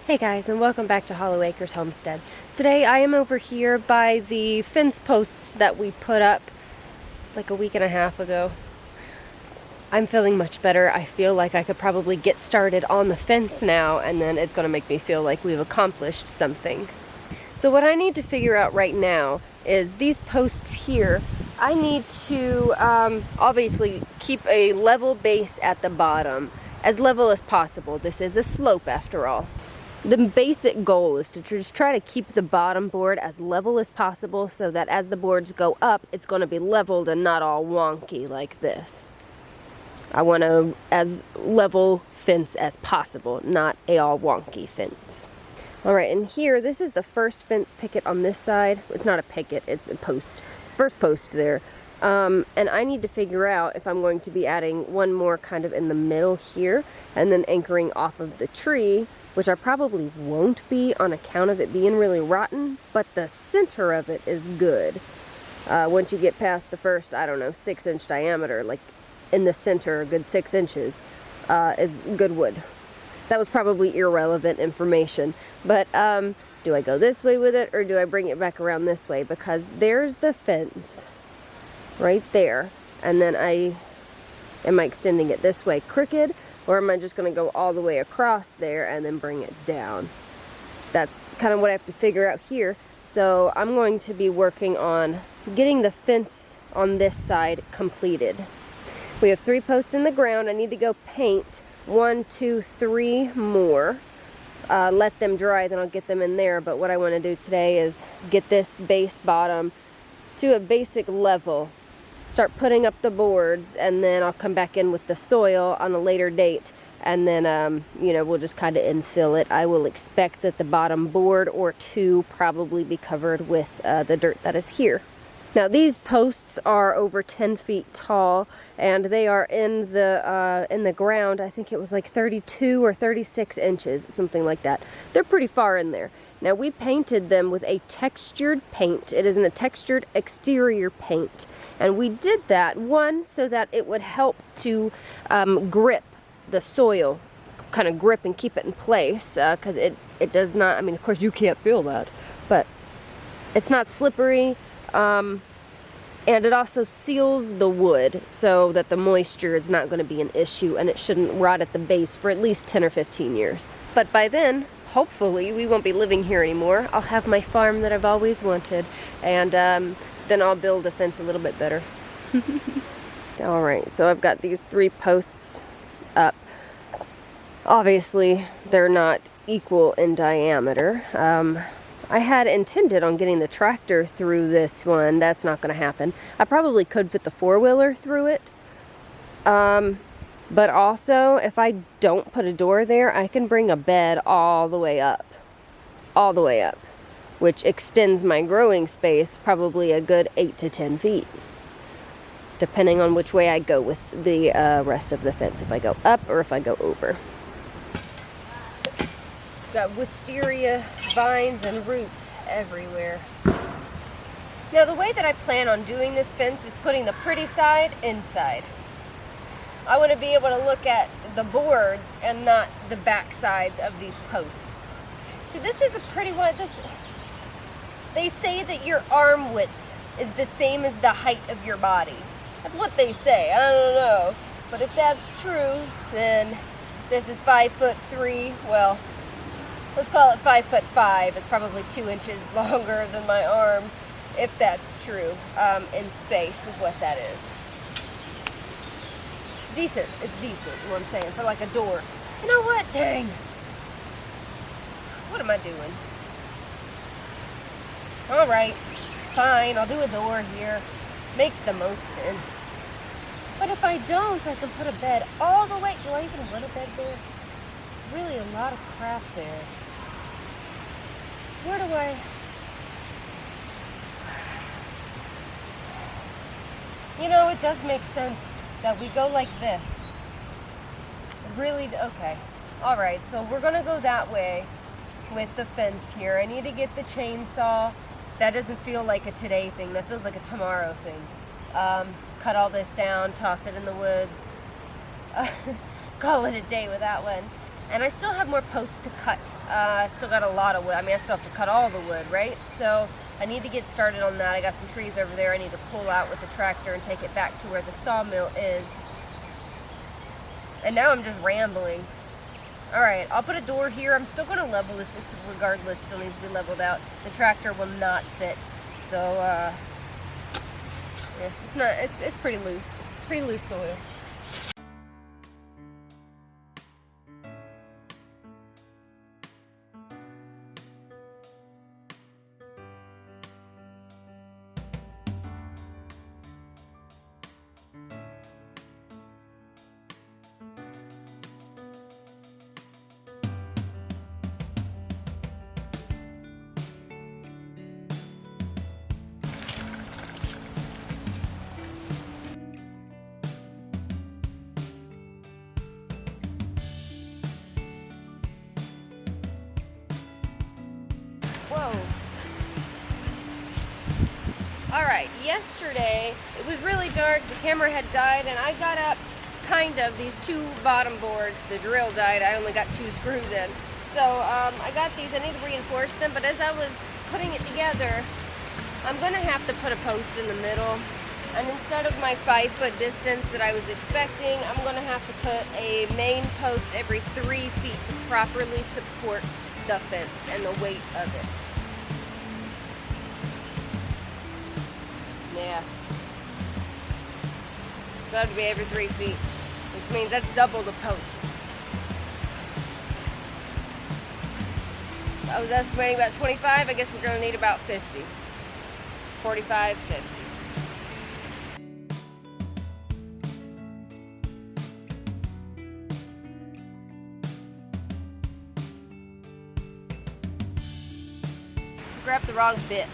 Hey guys, and welcome back to Hollow Acres Homestead. Today I am over here by the fence posts that we put up like a week and a half ago. I'm feeling much better. I feel like I could probably get started on the fence now, and then it's going to make me feel like we've accomplished something. So what I need to figure out right now is these posts here. I need to obviously keep a level base at the bottom, as level as possible. This is a slope after all. The basic goal is to just try to keep the bottom board as level as possible so that as the boards go up, it's going to be leveled and not all wonky like this. I want a as level fence as possible, not a all wonky fence. Alright, and here, this is the first fence picket on this side. It's not a picket, it's a post. First post there. And I need to figure out if I'm going to be adding one more kind of in the middle here and then anchoring off of the tree, which I probably won't be on account of it being really rotten, but the center of it is good. Once you get past the first, I don't know, 6-inch diameter, like in the center, a good 6 inches, is good wood. That was probably irrelevant information, but do I go this way with it or do I bring it back around this way? Because there's the fence right there, and then am I extending it this way crooked, or am I just going to go all the way across there and then bring it down? That's kind of what I have to figure out here. So I'm going to be working on getting the fence on this side completed. We have 3 posts in the ground. I need to go paint 1, 2, 3 more. Let them dry, then I'll get them in there. But what I want to do today is get this base bottom to a basic level. Start putting up the boards, and then I'll come back in with the soil on a later date, and then you know, we'll just kind of infill it. I will expect that the bottom board or 2 probably be covered with the dirt that is here. Now these posts are over 10 feet tall, and they are in the ground. I think it was like 32 or 36 inches, something like that. They're pretty far in there. Now we painted them with a textured paint. It is a textured exterior paint. And we did that, one, so that it would help to grip the soil, kind of grip and keep it in place, because it does not, I mean, of course you can't feel that, but it's not slippery, and it also seals the wood so that the moisture is not going to be an issue, and it shouldn't rot at the base for at least 10 or 15 years. But by then, hopefully, we won't be living here anymore. I'll have my farm that I've always wanted, and then I'll build a fence a little bit better. Alright, so I've got these 3 posts up. Obviously, they're not equal in diameter. I had intended on getting the tractor through this one. That's not going to happen. I probably could fit the 4-wheeler through it. But also, if I don't put a door there, I can bring a bed all the way up. All the way up. Which extends my growing space probably a good 8 to 10 feet. Depending on which way I go with the rest of the fence. If I go up or if I go over. Got wisteria vines and roots everywhere. Now the way that I plan on doing this fence is putting the pretty side inside. I want to be able to look at the boards and not the back sides of these posts. See, this is a pretty one. They say that your arm width is the same as the height of your body. That's what they say. I don't know. But if that's true, then this is 5'3". Well, let's call it 5'5". It's probably 2 inches longer than my arms, if that's true, in space is what that is. Decent. It's decent, is what I'm saying, for like a door. You know what? Dang. What am I doing? Alright, fine, I'll do a door here. Makes the most sense. But if I don't, I can put a bed all the way. Do I even want a bed there? It's really a lot of crap there. Where do I... You know, it does make sense that we go like this. Really, okay. Alright, so we're gonna go that way with the fence here. I need to get the chainsaw. That doesn't feel like a today thing. That feels like a tomorrow thing. Cut all this down, toss it in the woods. Call it a day with that one. And I still have more posts to cut. I still got a lot of wood. I mean, I still have to cut all the wood, right? So I need to get started on that. I got some trees over there I need to pull out with the tractor and take it back to where the sawmill is. And now I'm just rambling. All right, I'll put a door here. I'm still going to level this. This regardless still needs to be leveled out. The tractor will not fit. So, yeah, it's pretty loose. Pretty loose soil. Whoa. Alright, yesterday it was really dark, the camera had died, and I got up kind of these two bottom boards. The drill died, I only got 2 screws in. So I got these, I need to reinforce them, but as I was putting it together, I'm going to have to put a post in the middle. And instead of my 5-foot distance that I was expecting, I'm going to have to put a main post every 3 feet to properly support the fence and the weight of it. Yeah. So that would be every 3 feet, which means that's double the posts. I was estimating about 25. I guess we're going to need about 50. 45, 50. Grabbed the wrong bit.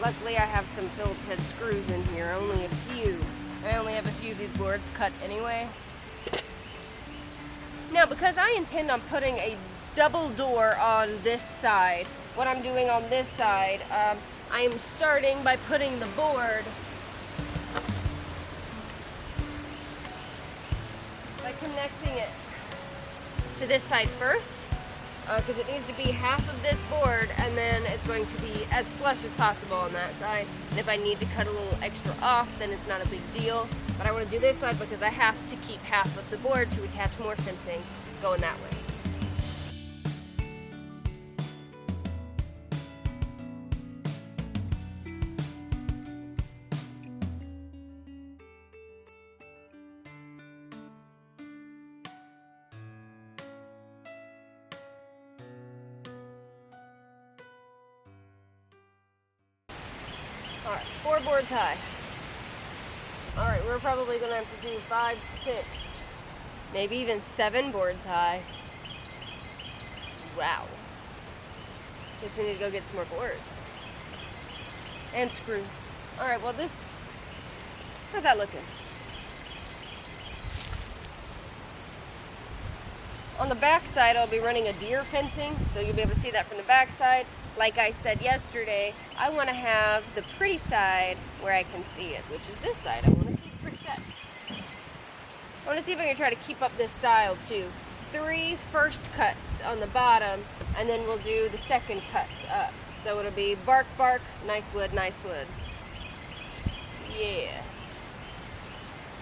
Luckily I have some Phillips head screws in here, only a few. I only have a few of these boards cut anyway. Now because I intend on putting a double door on this side, what I'm doing on this side, I am starting by putting the board, by connecting it to this side first. Because it needs to be half of this board, and then it's going to be as flush as possible on that side. And if I need to cut a little extra off, then it's not a big deal. But I want to do this side because I have to keep half of the board to attach more fencing going that way. Alright, 4 boards high. Alright, we're probably going to have to do 5, 6, maybe even 7 boards high. Wow. Guess we need to go get some more boards. And screws. Alright, well how's that looking? On the back side, I'll be running a deer fencing, so you'll be able to see that from the back side. Like I said yesterday, I want to have the pretty side where I can see it, which is this side. I want to see the pretty side. I want to see if I can try to keep up this style too. 3 first cuts on the bottom, and then we'll do the second cuts up. So it'll be bark, bark, nice wood, nice wood. Yeah.